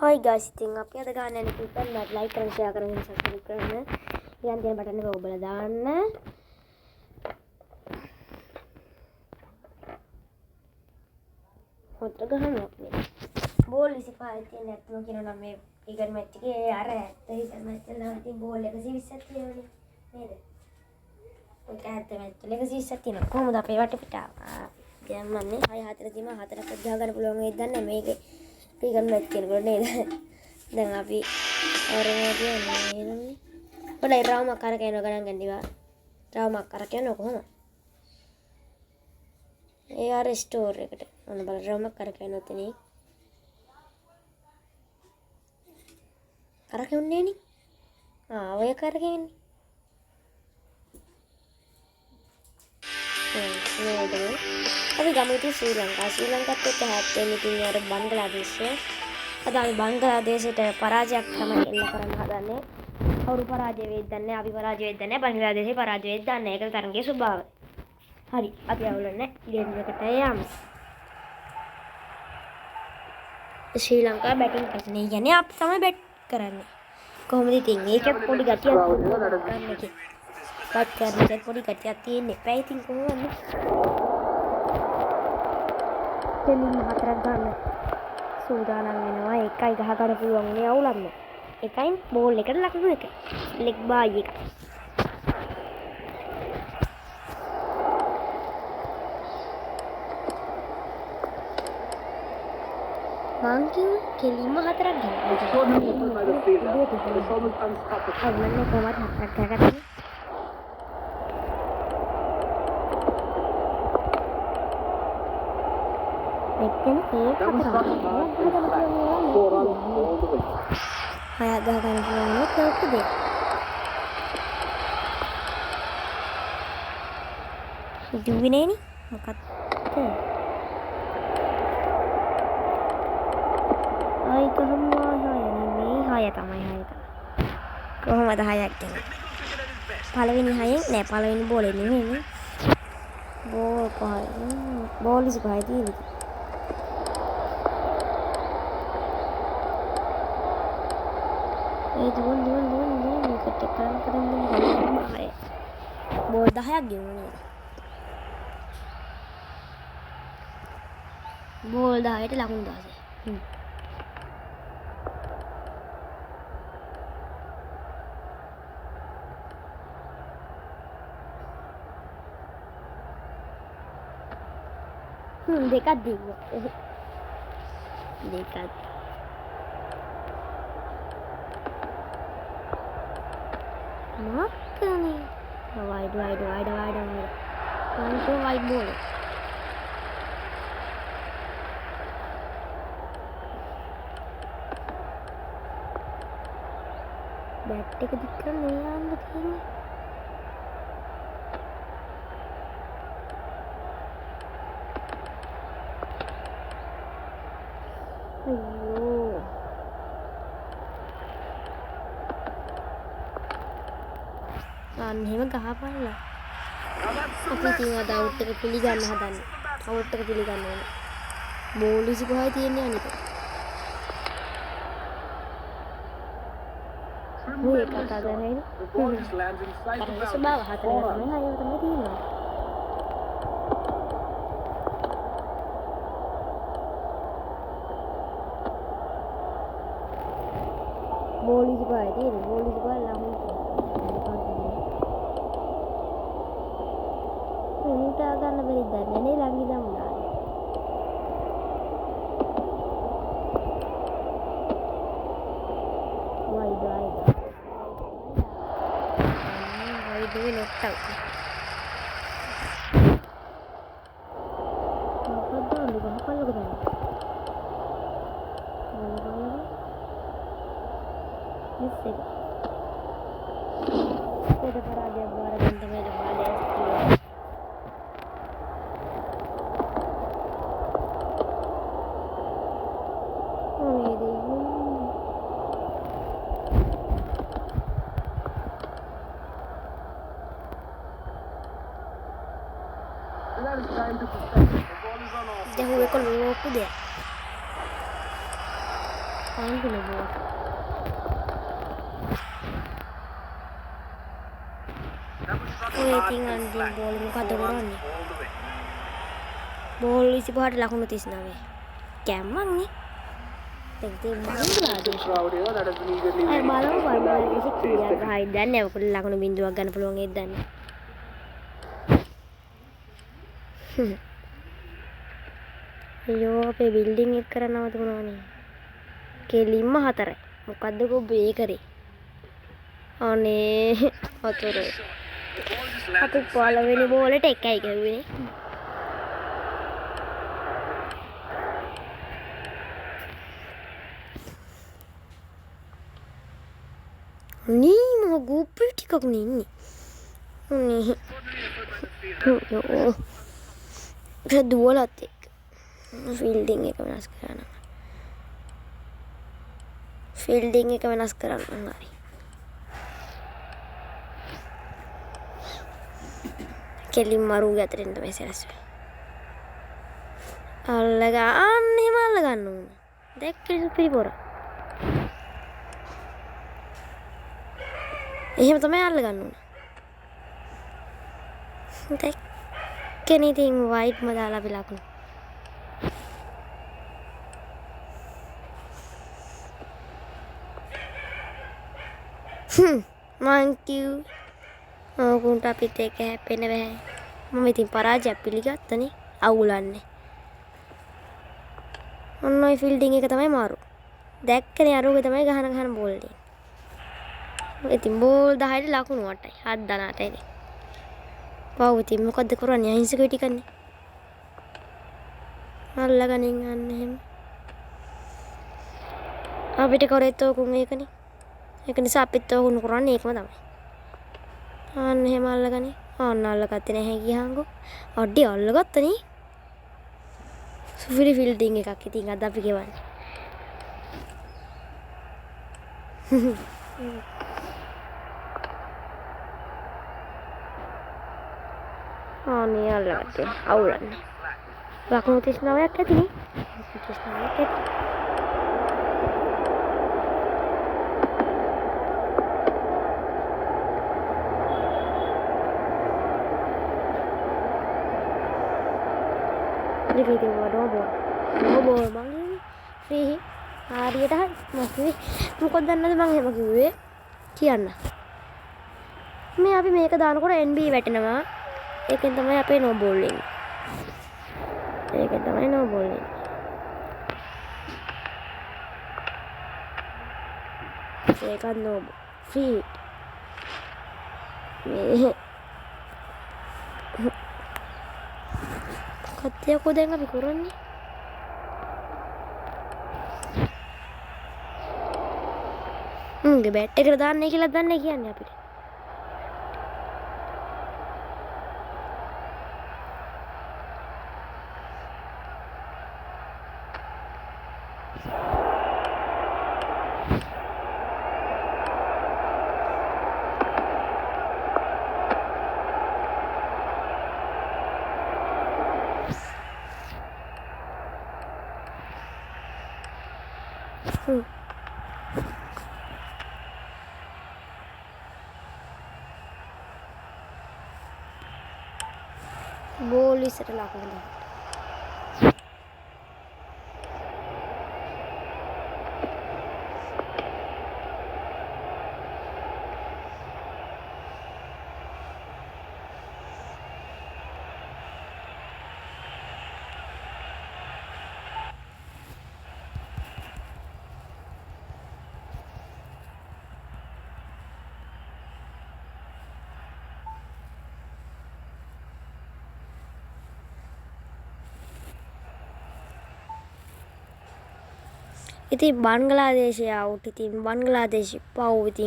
Hai guys, ඉතින් අපි අද ගන්න යන ටිකෙන් ලයික් කරන්න, ෂෙයා කරන්න, සබ්ස්ක්‍රයිබ් කරන්න. ඊළඟ තියෙන බටන් එක ඔබලා දාන්න. හොත් ගහන්න අපි. බෝල් 25 තියෙන නැත්නම් කියනවා මේ ඊගන් මැච් එකේ අර 70 ඊගන් මැච් එක දාලා තියෙන බෝල් 120ක් තියෙනවනේ. නේද? ඔය කැත්ත මැච් 120ක් තියෙනවා. කොහොමද අපේ වටපිටාව? ගෑම්මන්නේ 6 4 දිම 4ක් ගහ ගන්න පුළුවන් වෙයිද දන්නේ මේකේ. ඊගන් මැච් කෙනෙකුට නේද? දැන් අපි ආරමෝ කියන්නේ නේද? පොඩ්ඩයි රාමක් කරගෙන ගණන් ගන්නවා. රාමක් කරගෙන කොහොමද? ඒ ආර ස්ටෝර් එකට ඔන්න බලන්න රාමක් කරගෙන ඔතනේ. කරගෙන්නේ නේ? ඔය කරගෙන්නේ. නේද? අපි ගමු ඉතින් ශ්‍රී ලංකාවත් එක්ක හැප් වෙන්න ඉතින් අර බංග්ලාදේශය. අද අපි බංග්ලාදේශයට පරාජයක් තමයි එල්ල කරන්න හදන්නේ. කවුරු පරාජය වෙයිද දන්නේ අපි පරාජය වෙයිද දන්නේ බංග්ලාදේශය පරාජය වෙයිද දන්නේ ඒකද තරගයේ ස්වභාවය. හරි අපි අවුලන්නේ ගේම් එකට යමු. ශ්‍රී ලංකාව බැටිං කරන්නේ කියන්නේ අපි තමයි බැට් කරන්නේ. කොහොමද ඉතින් ඒක පොඩි ගැටියක් ගන්න එකේ. බැට් කරන එක පොඩි ගැටියක් තියෙන්නේ. පැය ඉතින් කොහොමද? දෙලින් හතරක් ගන්න. සූදානම් වෙනවා එකයි ගහ ගන්න පුළුවන් නේ අවුලන්න. එකයි බෝල් එකට ලකුණු එක. ලෙග් බායි එක. මං කිව්ව කෙලින්ම හතරක් ගන්න. අවුලන්නේ කොහොමද හතරක් ගහගත්තේ? එක්කෙන ඒක හය ගහ ගන්න පුළුවන් නේද ඔක්කොද දුවිනේ නේ මොකක්ද අය කොහොමද මේ හය තමයි කොහොමද හයක් දෙන්නේ පළවෙනි හයෙන් නෑ පළවෙනි බෝලේ නෙමෙයි බෝල් පහයි බෝල් 25 තියෙන්නේ දුවන් මේකට කරන් දෙන්න බෝල් 10ක් ගෙවුණා නේද බෝල් 10ට ලකුණු 16 දෙකක් දීලා දෙකක් Makanya wide one to wide ball bat එක දික් කරන්න යන්න තියෙන්නේ අයියෝ එහෙම ගහපල්ලා අපි ඉතින් අද අවුට් එක පිළිගන්න හදන්නේ අවුට් එක පිළිගන්න ඕනේ බෝල් 25යි තියෙන්නේ අනික මේ කතා කරන්නේ කරන්නේ ස්වභාව හතරේ තමයි හයව තමයි තියෙන්නේ බෝල් 25යි තියෙන්නේ බෝල් 25 ළඟ උන්ට ගන්න බැරි දන්නේ නේ ළඟ ඉඳන් උනා. Wide note out. මොකද අලුගහ කල්ලක දාන්න. මිස් එක. ඒක පරාජය බාර ගන්න තමයි බාලේ score. Dahulu kalau aku dia අන්තිම බෝල්. ඔය ඉතින් අන්තිම බෝල් මොකද කරන්නේ? බෝල් 25ට ලකුණු 39. කැම්මක් නේ. දැන් බංග්ලාදේශ. අය බලමු බංග්ලාදේශ කීයක් ගහයිද දන්නේ නැහැ. ලකුණු බිඳුවක් ගන්න පුළුවන් ඒත් දන්නේ. අයියෝ අපේ බිල්ඩින් එක කරනවද මොනවනේ. කෙලින්ම 4. මොකද්ද ගොබේ කරේ? අනේ වතුර. අපි පළවෙනි බෝලෙට 1යි ගහුවේනේ. නේ මම ගොබේ ටිකක් නේ ඉන්නේ. අනේ. ඒක දුවලත් එක්ක. ෆීල්ඩින් එක වෙනස් කරන්න. ෆීල්ඩින් එක වෙනස් කරන්න හරි. කෙලින් මරුගේ අතරින් තමයි සැරස්. අල්ලගන්න එහෙම අල්ලගන්න ඕන. දැක්කේ පිරිපොර. එහෙම තමයි අල්ලගන්න ඕන. දැක්කේ ඉතින් වයිට්ම දාලා අපි ලකුණු. මංකිව් ඕකුන්ට අපිත් ඒක හැපෙන්න බෑ. මම ඉතින් පරාජයක් පිළිගත්තනේ. අවුලන්නේ. ඔන්න ඔය ෆීල්ඩින් එක තමයි මාරු. දැක්කනේ අරෝගේ තමයි ගහන බෝල් එක. ඉතින් බෝල් 10ට ලකුණු 8යි. 7 දන 8යි. පව් ඉතින් මොකද්ද කරන්නේ? අහිංසකව ටිකන්නේ. අල්ලගනින් යන්න එහෙම. අපිට කරේත් ඕකුන් ඒකනේ. ඒක නිසා අපිත් ඕකුන් කරන්නේ ඒකම තමයි. අන්න එහෙම අල්ලගනි. අන්න අල්ලගත්තේ නැහැ ගියාංගෝ. අඩි අල්ලගත්තනේ. සුපිරි ෆීල්ඩින් එකක් ඉතින් අද අපි ගෙවන්නේ. අනේ අල්ලගත්තේ අවුලන්නේ. ලකුණු 39ක් ඇතිනේ. 39ක් ඇති. Video double bang free hariයට හරි මොකද මොකද දන්නද මම එහෙම කිව්වේ කියන්න මේ අපි මේක දානකොට NB වැටෙනවා ඒකෙන් තමයි අපේ no ball එන්නේ ඒකෙන් තමයි no ball එන්නේ ඒක no free මේ කත්තියකෝ දැන් අපි කරන්නේ මුන්ගේ බැට් එකට දාන්නේ කියලා දන්නේ කියන්නේ අපිට බෝල් ඉස්සට ලකුණු දාන්න ඉතින් බංග්ලාදේශය අවුට් ඉතින් බංග්ලාදේශ පව් ඉතින්